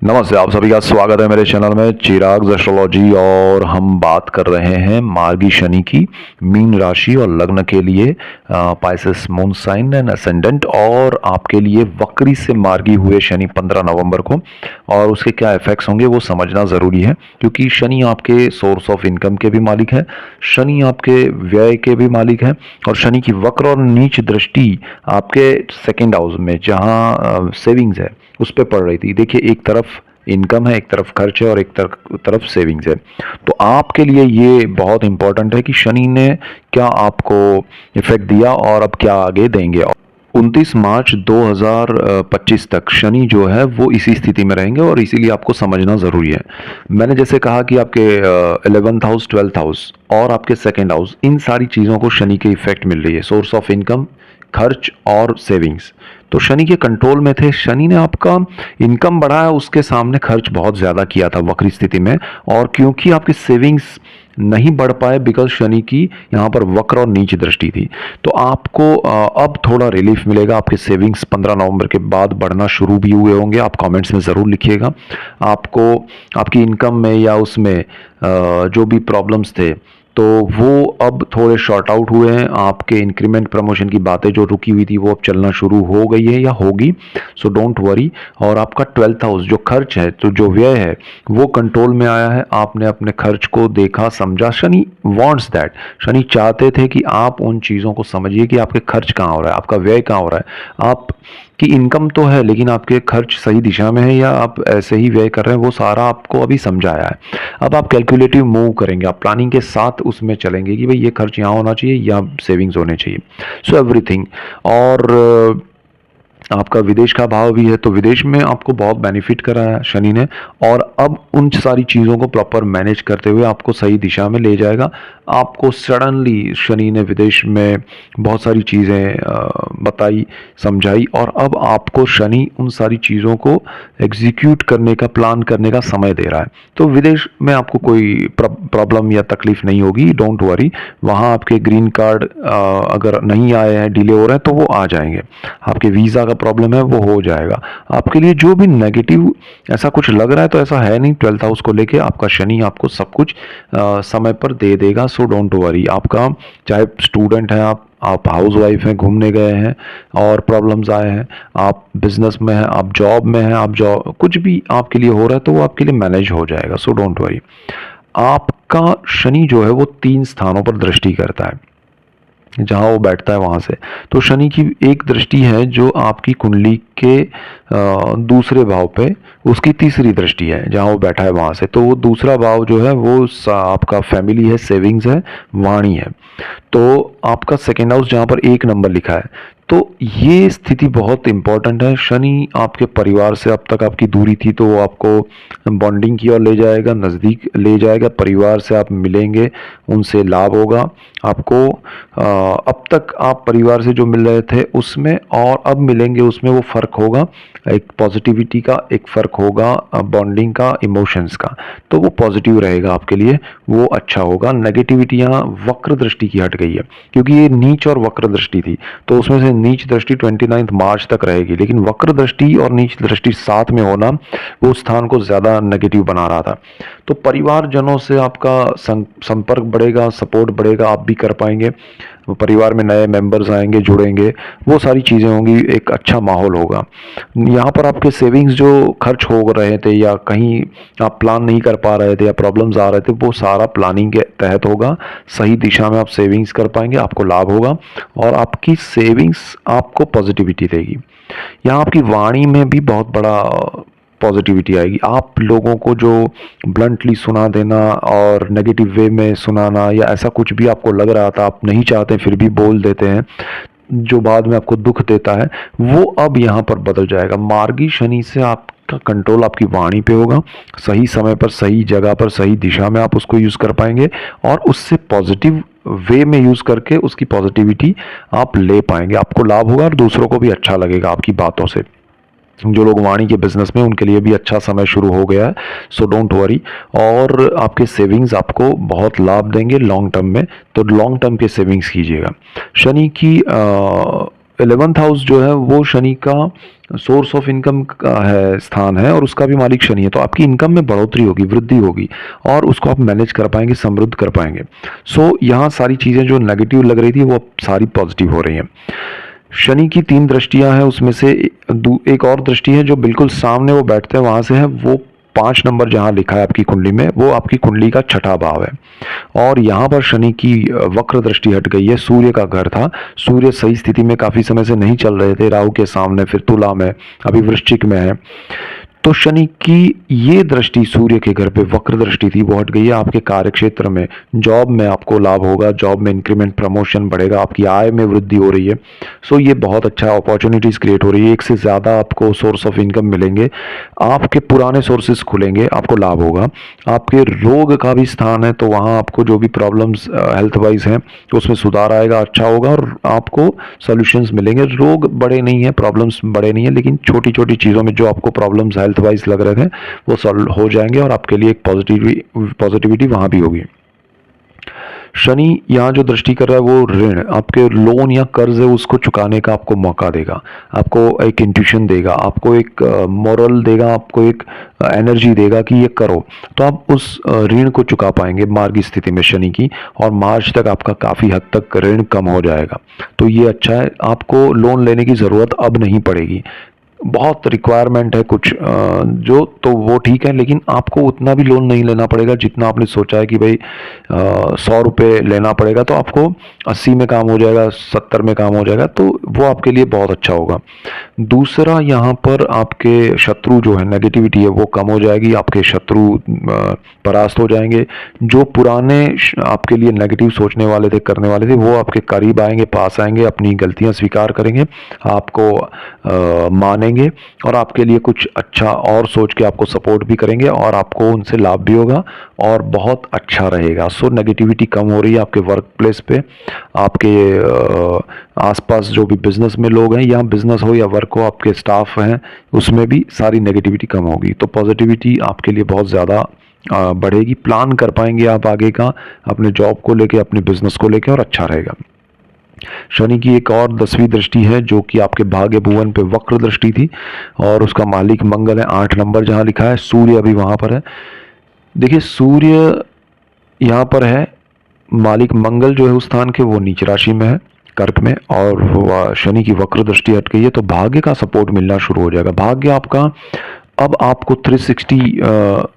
नमस्ते, आप सभी का स्वागत है मेरे चैनल में चिराग एस्ट्रोलॉजी। और हम बात कर रहे हैं मार्गी शनि की मीन राशि और लग्न के लिए Pisces moon sign and ascendant, और आपके लिए वक्री से मार्गी हुए शनि 15 नवंबर को, और उसके क्या इफेक्ट्स होंगे वो समझना ज़रूरी है। क्योंकि शनि आपके सोर्स ऑफ इनकम के भी मालिक है, शनि आपके व्यय के भी मालिक है, और शनि की वक्र और नीच दृष्टि आपके सेकेंड हाउस में जहाँ सेविंग्स है उस पर पड़ रही थी। देखिए, एक तरफ इनकम है, एक तरफ खर्च है, और एक तरफ सेविंग्स है। तो आपके लिए ये बहुत इंपॉर्टेंट है कि शनि ने क्या आपको इफेक्ट दिया और अब क्या आगे देंगे। 29 मार्च 2025 तक शनि जो है वो इसी स्थिति में रहेंगे, और इसीलिए आपको समझना ज़रूरी है। मैंने जैसे कहा कि आपके 11th हाउस, 12th हाउस और आपके सेकेंड हाउस, इन सारी चीज़ों को शनि के इफेक्ट मिल रही है। सोर्स ऑफ इनकम, खर्च और सेविंग्स तो शनि के कंट्रोल में थे। शनि ने आपका इनकम बढ़ाया, उसके सामने खर्च बहुत ज़्यादा किया था वक्री स्थिति में। और क्योंकि आपकी सेविंग्स नहीं बढ़ पाए बिकॉज शनि की यहाँ पर वक्र और नीच दृष्टि थी, तो आपको अब थोड़ा रिलीफ मिलेगा। आपके सेविंग्स 15 नवंबर के बाद बढ़ना शुरू भी हुए होंगे। आप कमेंट्स में ज़रूर लिखिएगा आपको आपकी इनकम में या उसमें जो भी प्रॉब्लम्स थे तो वो अब थोड़े शॉर्ट आउट हुए हैं। आपके इंक्रीमेंट प्रमोशन की बातें जो रुकी हुई थी वो अब चलना शुरू हो गई है या होगी, सो डोंट वरी। और आपका 12th हाउस जो खर्च है, तो जो व्यय है, वो कंट्रोल में आया है। आपने अपने खर्च को देखा, समझा। शनि वांट्स दैट, शनि चाहते थे कि आप उन चीज़ों को समझिए कि आपके खर्च कहाँ हो रहा है, आपका व्यय कहाँ हो रहा है। आप की इनकम तो है लेकिन आपके खर्च सही दिशा में है या आप ऐसे ही व्यय कर रहे हैं, वो सारा आपको अभी समझाया है। अब आप कैलकुलेटिव मूव करेंगे, आप प्लानिंग के साथ उसमें चलेंगे कि भाई ये खर्च यहाँ होना चाहिए या सेविंग्स होने चाहिए, सो एवरीथिंग। और आपका विदेश का भाव भी है, तो विदेश में आपको बहुत बेनिफिट करा है शनि ने। और अब उन सारी चीज़ों को प्रॉपर मैनेज करते हुए आपको सही दिशा में ले जाएगा। आपको सडनली शनि ने विदेश में बहुत सारी चीज़ें बताई, समझाई, और अब आपको शनि उन सारी चीज़ों को एग्जीक्यूट करने का, प्लान करने का समय दे रहा है। तो विदेश में आपको कोई प्रॉब्लम या तकलीफ नहीं होगी, डोंट वरी। वहाँ आपके ग्रीन कार्ड अगर नहीं आए हैं, डिले हो रहे हैं, तो वो आ जाएंगे। आपके वीज़ा का प्रॉब्लम है वो हो जाएगा। आपके लिए जो भी नेगेटिव ऐसा कुछ लग रहा है तो ऐसा है नहीं। 12th हाउस को लेके आपका शनि आपको सब कुछ समय पर दे देगा, सो डोंट वरी। आपका चाहे स्टूडेंट हैं, आप हाउस वाइफ हैं, घूमने गए हैं और प्रॉब्लम्स आए हैं, आप बिजनेस में हैं, आप जॉब में हैं, आप जॉब कुछ भी आपके लिए हो रहा है तो वो आपके लिए मैनेज हो जाएगा, सो डोंट वरी। आपका शनि जो है वो 3 स्थानों पर दृष्टि करता है जहाँ वो बैठता है वहाँ से। तो शनि की एक दृष्टि है जो आपकी कुंडली के दूसरे भाव पे, उसकी तीसरी दृष्टि है जहाँ वो बैठा है वहाँ से। तो वो दूसरा भाव जो है वो आपका फैमिली है, सेविंग्स है, वाणी है। तो आपका सेकेंड हाउस जहाँ पर 1 नंबर लिखा है, तो ये स्थिति बहुत इंपॉर्टेंट है। शनि आपके परिवार से अब तक आपकी दूरी थी तो वो आपको बॉन्डिंग की ओर ले जाएगा, नज़दीक ले जाएगा। परिवार से आप मिलेंगे, उनसे लाभ होगा आपको। अब तक आप परिवार से जो मिल रहे थे उसमें और अब मिलेंगे उसमें वो फ़र्क होगा। एक पॉजिटिविटी का एक फ़र्क होगा, बॉन्डिंग का, इमोशंस का। तो वो पॉजिटिव रहेगा आपके लिए, वो अच्छा होगा। नेगेटिविटी यहाँ वक्र दृष्टि की हट गई है क्योंकि ये नीच और वक्र दृष्टि थी, तो उसमें से नीच दृष्टि 29 मार्च तक रहेगी, लेकिन वक्र दृष्टि और नीच दृष्टि साथ में होना वो स्थान को ज़्यादा नेगेटिव बना रहा था। तो परिवारजनों से आपका संपर्क बढ़ेगा, सपोर्ट बढ़ेगा, आप भी कर पाएंगे। परिवार में नए मेंबर्स आएंगे, जुड़ेंगे, वो सारी चीज़ें होंगी, एक अच्छा माहौल होगा। यहाँ पर आपके सेविंग्स जो खर्च हो रहे थे या कहीं आप प्लान नहीं कर पा रहे थे या प्रॉब्लम्स आ रहे थे, वो सारा प्लानिंग के तहत होगा। सही दिशा में आप सेविंग्स कर पाएंगे, आपको लाभ होगा और आपकी सेविंग्स आपको पॉजिटिविटी देगी। यहाँ आपकी वाणी में भी बहुत बड़ा पॉजिटिविटी आएगी। आप लोगों को जो ब्लंटली सुना देना और नेगेटिव वे में सुनाना या ऐसा कुछ भी आपको लग रहा था, आप नहीं चाहते फिर भी बोल देते हैं, जो बाद में आपको दुख देता है, वो अब यहाँ पर बदल जाएगा। मार्गी शनि से आपका कंट्रोल आपकी वाणी पे होगा। सही समय पर, सही जगह पर, सही दिशा में आप उसको यूज़ कर पाएंगे और उससे पॉजिटिव वे में यूज़ करके उसकी पॉजिटिविटी आप ले पाएंगे। आपको लाभ होगा और दूसरों को भी अच्छा लगेगा आपकी बातों से। जो लोग वाणी के बिजनेस में, उनके लिए भी अच्छा समय शुरू हो गया है, सो डोंट वरी। और आपके सेविंग्स आपको बहुत लाभ देंगे लॉन्ग टर्म में, तो लॉन्ग टर्म के सेविंग्स कीजिएगा। शनि की 11th हाउस जो है वो शनि का सोर्स ऑफ इनकम का है स्थान है और उसका भी मालिक शनि है, तो आपकी इनकम में बढ़ोतरी होगी, वृद्धि होगी और उसको आप मैनेज कर पाएंगे, समृद्ध कर पाएंगे। सो यहाँ सारी चीज़ें जो नेगेटिव लग रही थी वो अब सारी पॉजिटिव हो रही हैं। शनि की 3 दृष्टियां हैं, उसमें से एक और दृष्टि है जो बिल्कुल सामने वो बैठते हैं वहां से है, वो 5 नंबर जहां लिखा है आपकी कुंडली में, वो आपकी कुंडली का छठा भाव है। और यहाँ पर शनि की वक्र दृष्टि हट गई है, सूर्य का घर था, सूर्य सही स्थिति में काफी समय से नहीं चल रहे थे, राहु के सामने, फिर तुला में, अभी वृश्चिक में है। तो शनि की ये दृष्टि सूर्य के घर पे वक्र दृष्टि थी, वो हट गई है। आपके कार्य क्षेत्र में, जॉब में आपको लाभ होगा, जॉब में इंक्रीमेंट, प्रमोशन बढ़ेगा, आपकी आय में वृद्धि हो रही है। सो ये बहुत अच्छा अपॉर्चुनिटीज क्रिएट हो रही है, एक से ज़्यादा आपको सोर्स ऑफ इनकम मिलेंगे, आपके पुराने सोर्सेज खुलेंगे, आपको लाभ होगा। आपके रोग का भी स्थान है, तो वहाँ आपको जो भी प्रॉब्लम्स हेल्थ वाइज हैं तो उसमें सुधार आएगा, अच्छा होगा और आपको सोल्यूशंस मिलेंगे। रोग बड़े नहीं है, प्रॉब्लम्स बड़े नहीं है, लेकिन छोटी छोटी चीज़ों में जो आपको प्रॉब्लम्स हेल्थ वाइज लग रहे थे वो सॉल्व हो जाएंगे और आपके लिए एक पॉजिटिविटी वहाँ भी होगी। शनि यहाँ जो दृष्टि कर रहा है वो ऋण, आपके लोन या कर्ज है उसको चुकाने का आपको मौका देगा, आपको एक इंट्यूशन देगा, आपको एक मोरल देगा, आपको एक एनर्जी देगा कि ये करो, तो आप उस ऋण को चुका पाएंगे मार्गी स्थिति में शनि की, और मार्च तक आपका काफ़ी हद तक ऋण कम हो जाएगा। तो ये अच्छा है, आपको लोन लेने की ज़रूरत अब नहीं पड़ेगी। बहुत रिक्वायरमेंट है कुछ जो, तो वो ठीक है, लेकिन आपको उतना भी लोन नहीं लेना पड़ेगा जितना आपने सोचा है कि भाई 100 रुपये लेना पड़ेगा, तो आपको 80 में काम हो जाएगा, 70 में काम हो जाएगा, तो वो आपके लिए बहुत अच्छा होगा। दूसरा, यहाँ पर आपके शत्रु जो है, नेगेटिविटी है वो कम हो जाएगी, आपके शत्रु परास्त हो जाएंगे। जो पुराने आपके लिए नेगेटिव सोचने वाले थे, करने वाले थे, वो आपके करीब आएंगे, पास आएंगे, अपनी गलतियां स्वीकार करेंगे, आपको मानेंगे और आपके लिए कुछ अच्छा और सोच के आपको सपोर्ट भी करेंगे और आपको उनसे लाभ भी होगा और बहुत अच्छा रहेगा। सो नेगेटिविटी कम हो रही है आपके वर्क प्लेस पे, आपके आसपास जो भी बिजनेस में लोग हैं, या बिजनेस हो या वर्क हो, आपके स्टाफ हैं, उसमें भी सारी नेगेटिविटी कम होगी। तो पॉजिटिविटी आपके लिए बहुत ज़्यादा बढ़ेगी, प्लान कर पाएंगे आप आगे का, अपने जॉब को लेके, अपने बिजनेस को लेके, और अच्छा रहेगा। शनि की एक और 10वीं दृष्टि है जो कि आपके भाग्य भुवन पे वक्र दृष्टि थी और उसका मालिक मंगल है, 8 नंबर जहां लिखा है, सूर्य अभी वहां पर है। देखिए सूर्य यहाँ पर है, मालिक मंगल जो है उस स्थान के वो नीच राशि में है, कर्क में, और शनि की वक्र दृष्टि हट गई है, तो भाग्य का सपोर्ट मिलना शुरू हो जाएगा। भाग्य आपका अब आपको 360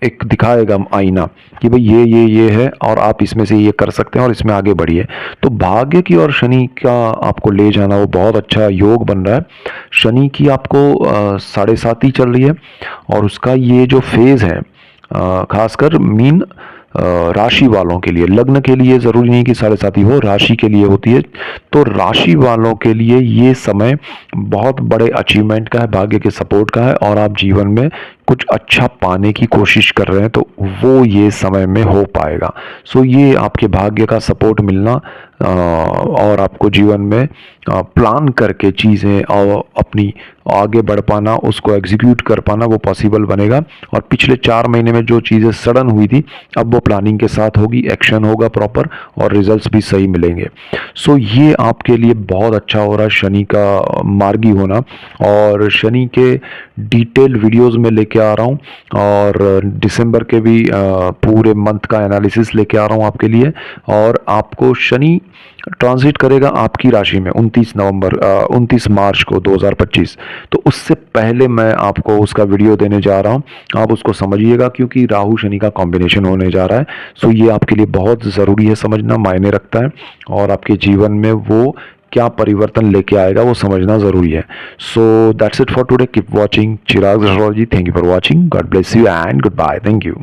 एक दिखाएगा आईना कि भाई ये है और आप इसमें से ये कर सकते हैं और इसमें आगे बढ़िए। तो भाग्य की और शनि का आपको ले जाना वो बहुत अच्छा योग बन रहा है। शनि की आपको 7.5 चल रही है और उसका ये जो फेज है खासकर मीन राशि वालों के लिए, लग्न के लिए ज़रूरी नहीं कि 7.5 हो, राशि के लिए होती है। तो राशि वालों के लिए ये समय बहुत बड़े अचीवमेंट का है, भाग्य के सपोर्ट का है, और आप जीवन में कुछ अच्छा पाने की कोशिश कर रहे हैं तो वो ये समय में हो पाएगा। सो ये आपके भाग्य का सपोर्ट मिलना और आपको जीवन में प्लान करके चीज़ें अपनी आगे बढ़ पाना, उसको एग्जीक्यूट कर पाना, वो पॉसिबल बनेगा। और पिछले 4 महीने में जो चीज़ें सडन हुई थी अब वो प्लानिंग के साथ होगी, एक्शन होगा प्रॉपर और रिजल्ट्स भी सही मिलेंगे। सो ये आपके लिए बहुत अच्छा हो रहा है शनि का मार्गी होना। और शनि के डिटेल वीडियोस में लेके आ रहा हूँ और दिसंबर के भी पूरे मंथ का एनालिसिस लेके आ रहा हूँ आपके लिए। और आपको शनि ट्रांजिट करेगा आपकी राशि में 29 मार्च को 2025, तो उससे पहले मैं आपको उसका वीडियो देने जा रहा हूँ, आप उसको समझिएगा क्योंकि राहु शनि का कॉम्बिनेशन होने जा रहा है। सो ये आपके लिए बहुत ज़रूरी है, समझना मायने रखता है और आपके जीवन में वो क्या परिवर्तन लेके आएगा वो समझना ज़रूरी है। So that's it for today, keep watching Chirag astrology. Thank you for watching, God bless you and good bye, thank you.